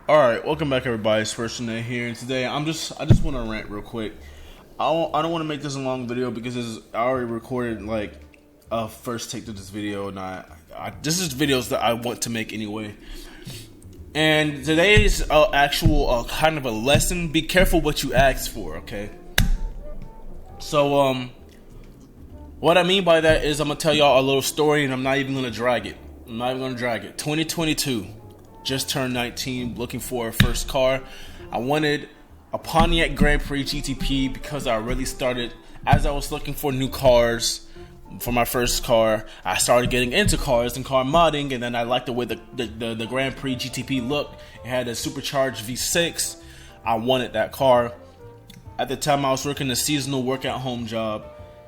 All right, welcome back, everybody. SpurseRinne here, and today I just want to rant real quick. I don't want to make this a long video because I already recorded like a first take to this video, and this is videos that I want to make anyway. And today's actual kind of a lesson. Be careful what you ask for, okay? So what I mean by that is I'm gonna tell y'all a little story, and I'm not even gonna drag it. 2022. Just turned 19, looking for a first car. I wanted a Pontiac Grand Prix GTP because I really started, as I was looking for new cars for my first car, I started getting into cars and car modding, and then I liked the way the Grand Prix GTP looked. It had a supercharged V6. I wanted that car. At the time I was working a seasonal work at home job.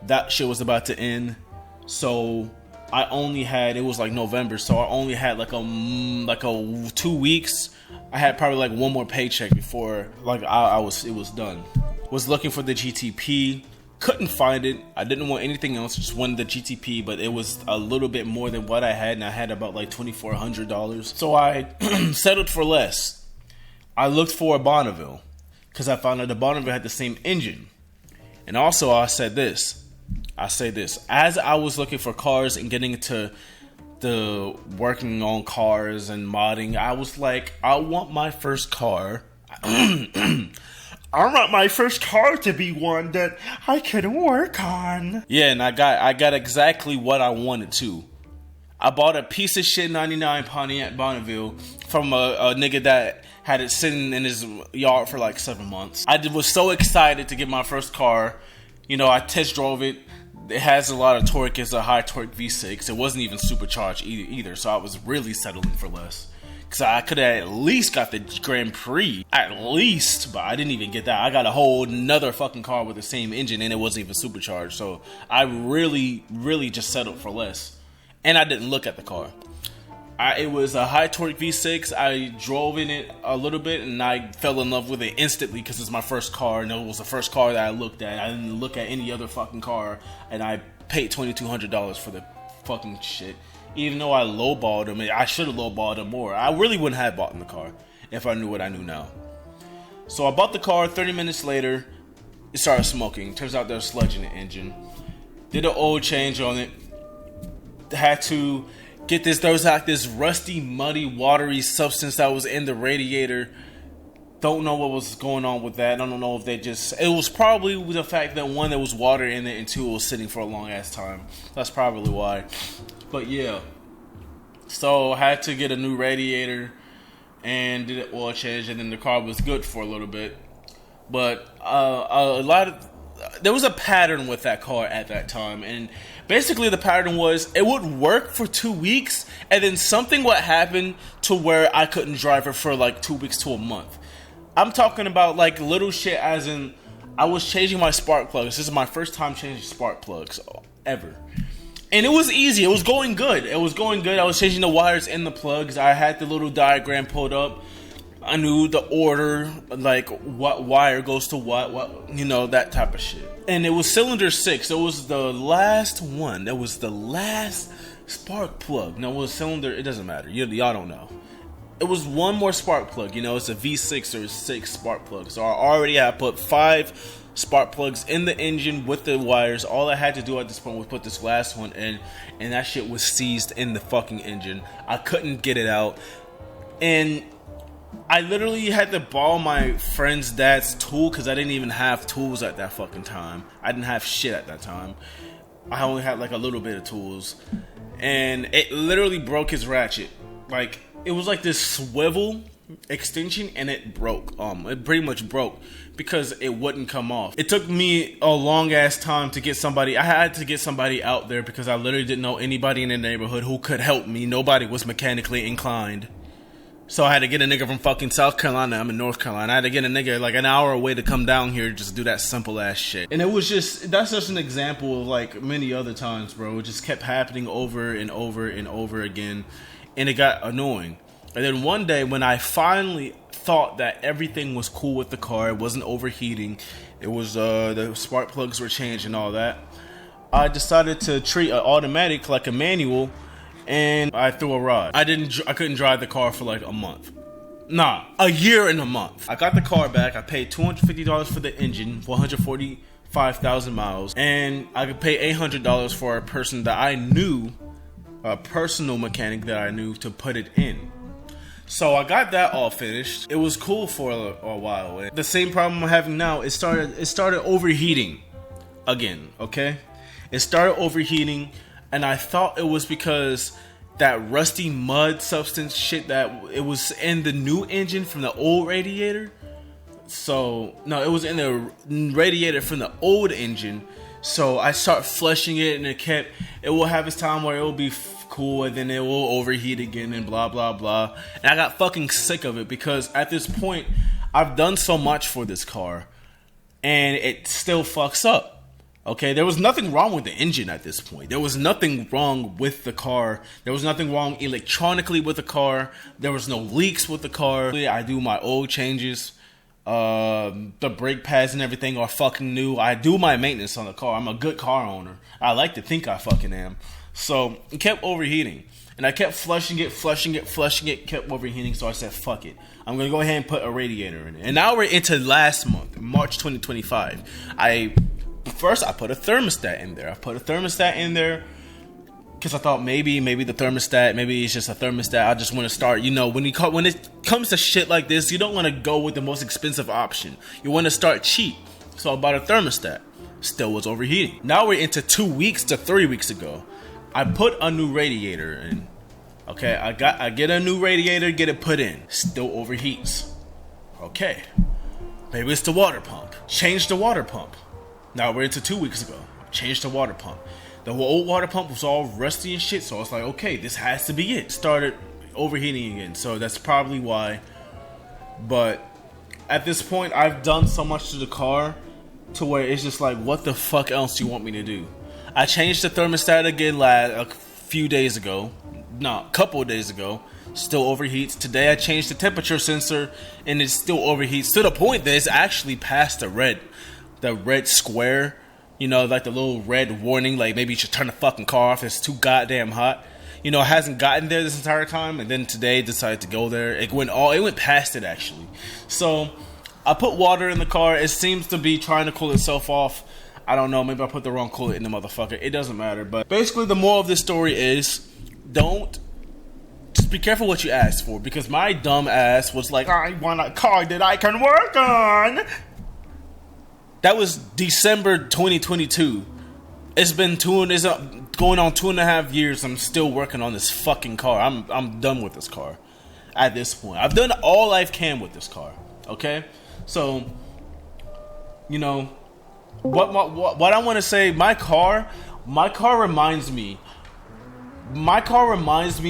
That shit was about to end. So I only had, it was like November, so I only had like a 2 weeks. I had probably like one more paycheck before like it was done. Was looking for the GTP, couldn't find it. I didn't want anything else, just wanted the GTP, but it was a little bit more than what I had, and I had about like $2,400. So I settled for less. I looked for a Bonneville because I found out the Bonneville had the same engine. And also I say this, as I was looking for cars and getting into the working on cars and modding, I was like, I want my first car. I want my first car to be one that I can work on. Yeah, and I got exactly what I wanted to. I bought a piece of shit 99 Pontiac Bonneville from a nigga that had it sitting in his yard for like 7 months. I was so excited to get my first car. You know, I test drove it. It has a lot of torque. It's a high torque V6. It wasn't even supercharged either, so I was really settling for less. Because I could have at least got the Grand Prix. At least, but I didn't even get that. I got a whole nother fucking car with the same engine, and it wasn't even supercharged. So I really just settled for less. And I didn't look at the car. It was a high torque V6. I drove in it a little bit, and I fell in love with it instantly because it's my first car, and it was the first car that I looked at. I didn't look at any other fucking car, and I paid $2,200 for the fucking shit. Even though I lowballed him, I should have lowballed him more. I really wouldn't have bought in the car if I knew what I knew now. So I bought the car. 30 minutes later, it started smoking. Turns out there was sludge in the engine. Did an oil change on it. Had to get this, there was like this rusty, muddy, watery substance that was in the radiator. Don't know what was going on with that. I don't know if it was probably the fact that one, there was water in it, and two, it was sitting for a long ass time. That's probably why. But yeah. So I had to get a new radiator and did an oil change, and then the car was good for a little bit. But there was a pattern with that car at that time, and basically the pattern was it would work for 2 weeks, and then something would happen to where I couldn't drive it for like 2 weeks to a month. I'm talking about like little shit, as in I was changing my spark plugs. This is my first time changing spark plugs ever. And it was easy. It was going good. I was changing the wires in the plugs. I had the little diagram pulled up. I knew the order, like what wire goes to what, you know, that type of shit. And it was cylinder 6. It was the last one. That was the last spark plug. No, it was cylinder. It doesn't matter. Y'all don't know. It was one more spark plug. You know, it's a V6 or 6 spark plug. So I already had put 5 spark plugs in the engine with the wires. All I had to do at this point was put this last one in, and that shit was seized in the fucking engine. I couldn't get it out. And I literally had to borrow my friend's dad's tool because I didn't even have tools at that fucking time. I didn't have shit at that time. I only had like a little bit of tools. And it literally broke his ratchet. Like, it was like this swivel extension, and it broke. It pretty much broke because it wouldn't come off. It took me a long ass time to get somebody. I had to get somebody out there because I literally didn't know anybody in the neighborhood who could help me. Nobody was mechanically inclined. So I had to get a nigga from fucking South Carolina. I'm in North Carolina. I had to get a nigga like an hour away to come down here just to do that simple ass shit. And it was just, that's just an example of like many other times, bro. It just kept happening over and over and over again. And it got annoying. And then one day when I finally thought that everything was cool with the car, it wasn't overheating, it was the spark plugs were changed and all that, I decided to treat an automatic like a manual, and I threw a rod. I couldn't drive the car for like a month. Nah, a year and a month. I got the car back. I paid $250 for the engine, 145,000 miles, and I could pay $800 for a person that I knew, a personal mechanic that I knew, to put it in. So I got that all finished. It was cool for a while. The same problem I'm having now, it started overheating again, okay? It started overheating, and I thought it was because that rusty mud substance shit that it was in the new engine from the old radiator. So no, it was in the radiator from the old engine. So I start flushing it, and it will have its time where it will be cool, and then it will overheat again, and blah blah blah. And I got fucking sick of it, because at this point I've done so much for this car and it still fucks up. Okay, there was nothing wrong with the engine at this point. There was nothing wrong with the car. There was nothing wrong electronically with the car. There was no leaks with the car. I do my oil changes. The brake pads and everything are fucking new. I do my maintenance on the car. I'm a good car owner. I like to think I fucking am. So it kept overheating, and I kept flushing it, kept overheating. So I said, fuck it. I'm going to go ahead and put a radiator in it. And now we're into last month, March 2025. First, I put a thermostat in there. I put a thermostat in there because I thought maybe the thermostat, maybe it's just a thermostat. I just want to start, when it comes to shit like this, you don't want to go with the most expensive option. You want to start cheap. So I bought a thermostat. Still was overheating. Now we're into 2 weeks to 3 weeks ago. I put a new radiator in. Okay, I get a new radiator, get it put in. Still overheats. Okay, maybe it's the water pump. Change the water pump. Now we're into 2 weeks ago. Changed the water pump. The old water pump was all rusty and shit, so I was like, okay, this has to be it. Started overheating again, so that's probably why. But at this point, I've done so much to the car to where it's just like, what the fuck else do you want me to do? I changed the thermostat again a few days ago. No, a couple of days ago. Still overheats. Today I changed the temperature sensor, and it still overheats to the point that it's actually past the red square, like the little red warning, like maybe you should turn the fucking car off, it's too goddamn hot. It hasn't gotten there this entire time, and then today decided to go there. It went past it actually. So I put water in the car. It seems to be trying to cool itself off. I don't know, maybe I put the wrong coolant in the motherfucker. It doesn't matter. But basically the moral of this story is, just be careful what you ask for, because my dumb ass was like, I want a car that I can work on. That was December 2022. It's been going on 2.5 years. I'm still working on this fucking car. I'm done with this car at this point. I've done all I can with this car. Okay? So, what I want to say, my car reminds me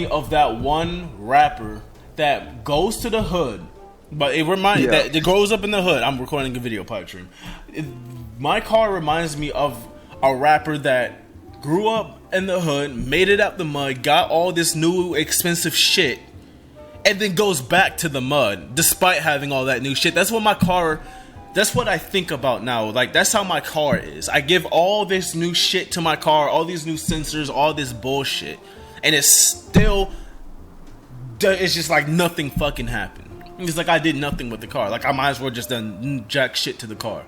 of that one rapper that goes to the hood. But that it grows up in the hood. I'm recording a video pipe dream. My car reminds me of a rapper that grew up in the hood, made it out the mud, got all this new expensive shit, and then goes back to the mud despite having all that new shit. That's what I think about now. Like, that's how my car is. I give all this new shit to my car, all these new sensors, all this bullshit, and it's just like nothing fucking happened. It's like I did nothing with the car. Like, I might as well just done jack shit to the car.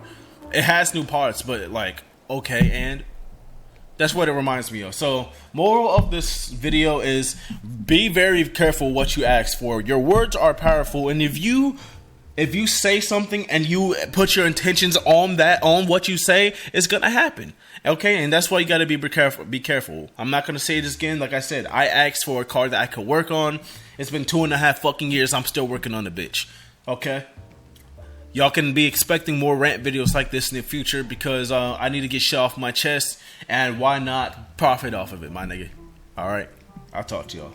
It has new parts, but like, okay, and that's what it reminds me of. So, moral of this video is, be very careful what you ask for. Your words are powerful, and if you say something and you put your intentions on what you say, it's gonna happen. Okay, and that's why you gotta be careful. I'm not gonna say this again. Like I said, I asked for a car that I could work on. It's been 2.5 fucking years. I'm still working on the bitch. Okay? Y'all can be expecting more rant videos like this in the future, because I need to get shit off my chest, and why not profit off of it, my nigga? Alright? I'll talk to y'all.